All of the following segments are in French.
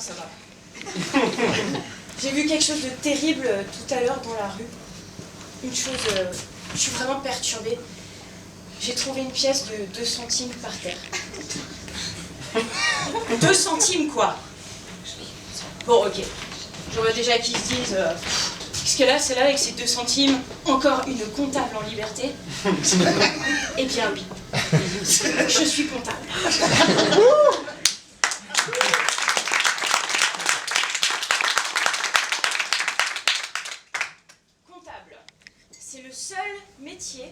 ça va. J'ai vu quelque chose de terrible tout à l'heure dans la rue. Une chose... je suis vraiment perturbée. J'ai trouvé une pièce de 2 centimes par terre. 2 centimes, quoi. Bon, ok. Je vois déjà qu'ils se disent... qu'est-ce qu'elle a, celle-là, avec ses 2 centimes? Encore une comptable en liberté? Eh bien, oui. Je suis comptable. C'est le seul métier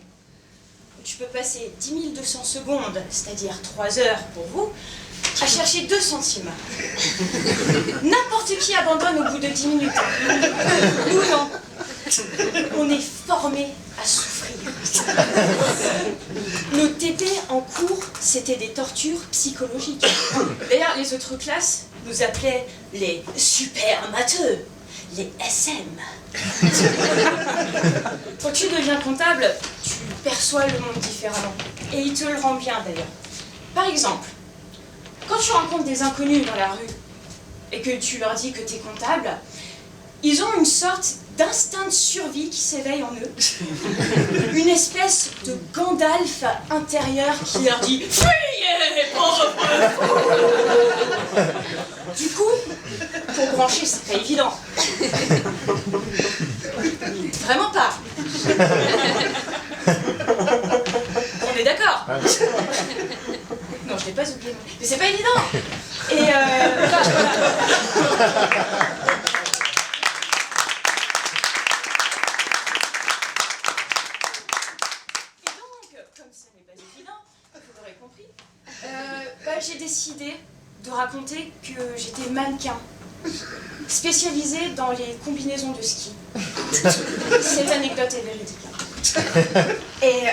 où tu peux passer 10 200 secondes, c'est-à-dire 3 heures pour vous, à chercher 2 centimes. N'importe qui abandonne au bout de 10 minutes. Nous, non. On est formés à souffrir. Nos TP en cours, c'était des tortures psychologiques. D'ailleurs, les autres classes nous appelaient les super matheux, les SM. Quand tu deviens comptable, tu perçois le monde différemment. Et il te le rend bien d'ailleurs. Par exemple, quand tu rencontres des inconnus dans la rue et que tu leur dis que tu es comptable, ils ont une sorte d'instinct de survie qui s'éveille en eux. Une espèce de Gandalf intérieur qui leur dit « Fuyez, pauvre fou !» Du coup, pour brancher, c'est pas évident. Vraiment pas. On est d'accord? Non, je l'ai pas oublié. Mais c'est pas évident. Et donc, comme ça n'est pas évident, vous l'aurez compris, j'ai décidé de raconter que j'étais mannequin, spécialisée dans les combinaisons de ski. Cette anecdote est véridique. Et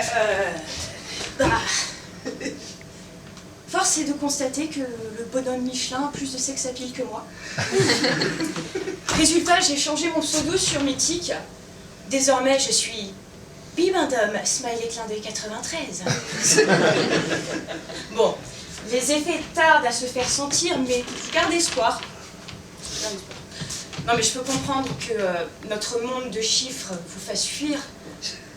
force est de constater que le bonhomme Michelin a plus de sex appeal que moi. Résultat, j'ai changé mon pseudo sur Mythique. Désormais, je suis Bibendum, smiley clin d'œil 93. Bon, les effets tardent à se faire sentir, mais garde espoir. Non, mais je peux comprendre que notre monde de chiffres vous fasse fuir.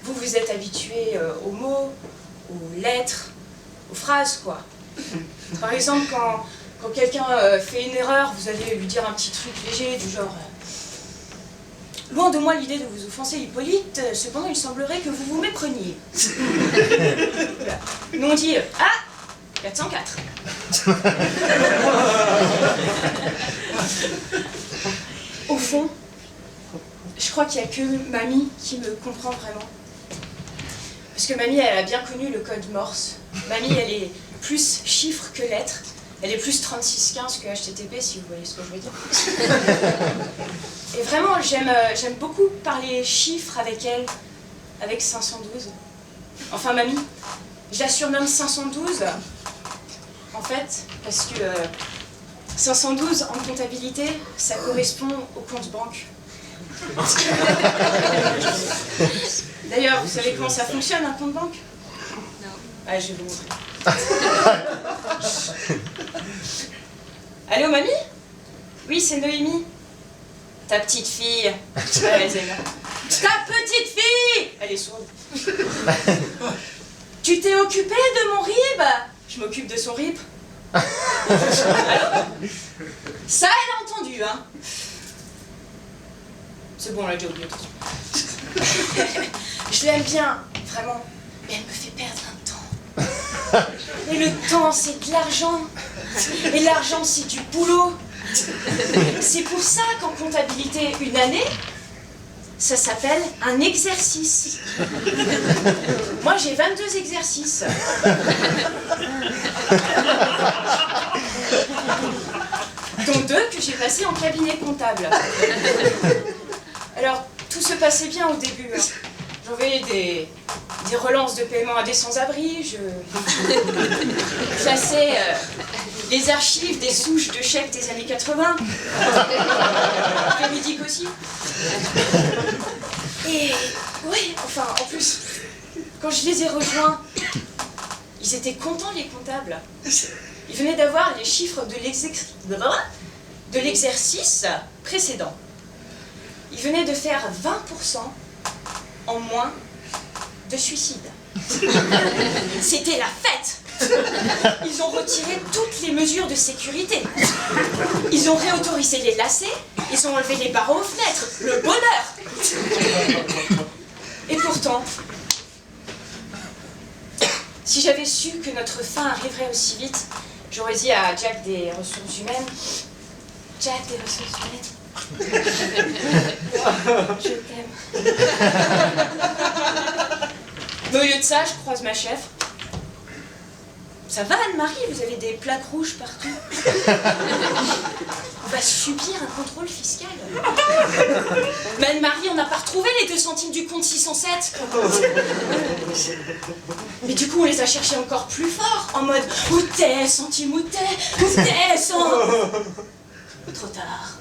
Vous, vous êtes habitués aux mots, aux lettres, aux phrases, quoi. Par exemple, quand quelqu'un fait une erreur, vous allez lui dire un petit truc léger du genre loin de moi l'idée de vous offenser, Hippolyte, cependant il semblerait que vous vous mépreniez. Voilà. Nous on dit ah, 404. Au fond, je crois qu'il n'y a que Mamie qui me comprend vraiment. Parce que Mamie, elle a bien connu le code Morse. Mamie, elle est plus chiffres que lettres. Elle est plus 3615 que HTTP, si vous voyez ce que je veux dire. Et vraiment, j'aime beaucoup parler chiffres avec elle, avec 512. Enfin, Mamie, je la surnomme 512, en fait, parce que 512 en comptabilité, ça correspond au compte banque. D'ailleurs, vous savez comment ça fonctionne, un compte banque? Non. Ah, je vais vous montrer. Allô, mamie? Oui, c'est Noémie. Ta petite fille. Ta petite fille! Elle est sourde. Tu t'es occupée de mon rib? Je m'occupe de son rib. Allô? Ça, elle a entendu, hein? C'est bon, on l'a déjà oublié. Je l'aime bien, vraiment, mais elle me fait perdre un temps. Et le temps, c'est de l'argent. Et l'argent, c'est du boulot. C'est pour ça qu'en comptabilité, une année, ça s'appelle un exercice. Moi, j'ai 22 exercices. Dont 2 que j'ai passés en cabinet comptable. Alors, tout se passait bien au début. Hein. J'envoyais des relances de paiement à des sans-abri, je classais les archives des souches de chèques des années 80. Véridique aussi. Et oui, enfin, en plus, quand je les ai rejoints, ils étaient contents, les comptables. Ils venaient d'avoir les chiffres de de l'exercice précédent. Ils venaient de faire 20% en moins de suicides. C'était la fête! Ils ont retiré toutes les mesures de sécurité. Ils ont réautorisé les lacets, ils ont enlevé les barreaux aux fenêtres. Le bonheur! Et pourtant, si j'avais su que notre fin arriverait aussi vite, j'aurais dit à Jack des ressources humaines, Jack des ressources humaines, je t'aime. Mais au lieu de ça, je croise ma chef. Ça va, Anne-Marie, vous avez des plaques rouges partout. On va subir un contrôle fiscal. Mais Anne-Marie, on n'a pas retrouvé les 2 centimes du compte 607. Mais du coup, on les a cherchés encore plus fort, en mode « Où t'es, centime, où t'es, centime ?» Trop tard.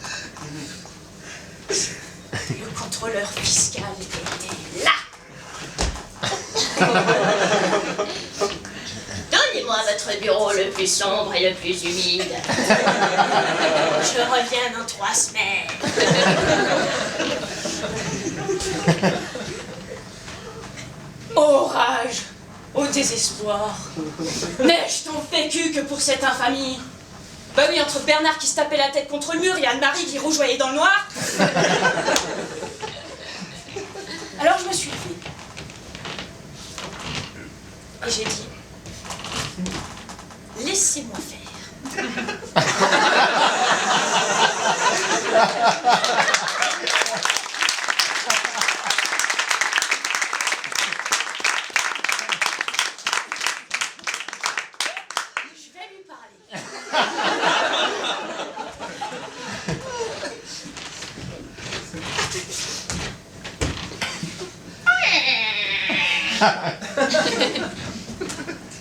Le contrôleur fiscal était là. Donnez-moi votre bureau le plus sombre et le plus humide. Je reviens dans 3 semaines. Au rage, au désespoir. N'ai-je tant vécu que pour cette infamie? Bah oui, entre Bernard qui se tapait la tête contre le mur et Anne-Marie qui rougeoyait dans le noir. Alors je me suis levée. Et j'ai dit, laissez-moi faire. Je vais lui parler.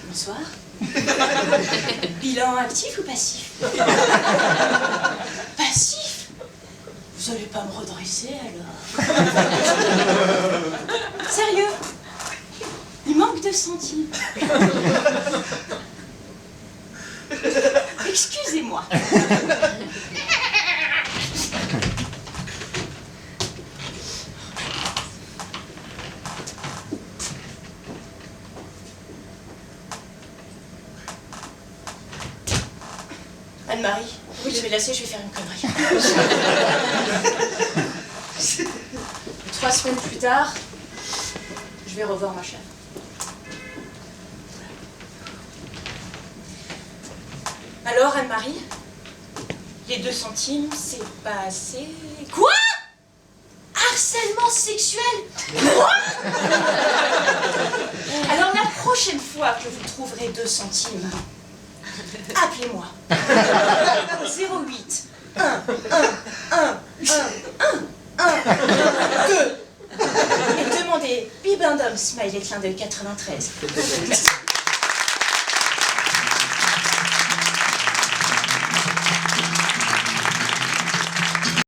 Bonsoir. Bilan actif ou passif? Passif? Vous allez pas me redresser alors? Sérieux? Il manque 2 centimes. Excusez-moi. Anne-Marie, oui, je vais lasser, je vais faire une connerie. 3 semaines plus tard, je vais revoir ma chef. Alors, Anne-Marie, les 2 centimes, c'est pas assez... Quoi? Harcèlement sexuel? Quoi? Alors, la prochaine fois que vous trouverez 2 centimes, appelez-moi. 08 1 1 1 1 1 2 et demandez Bibendum Smiley clin d'œil 93.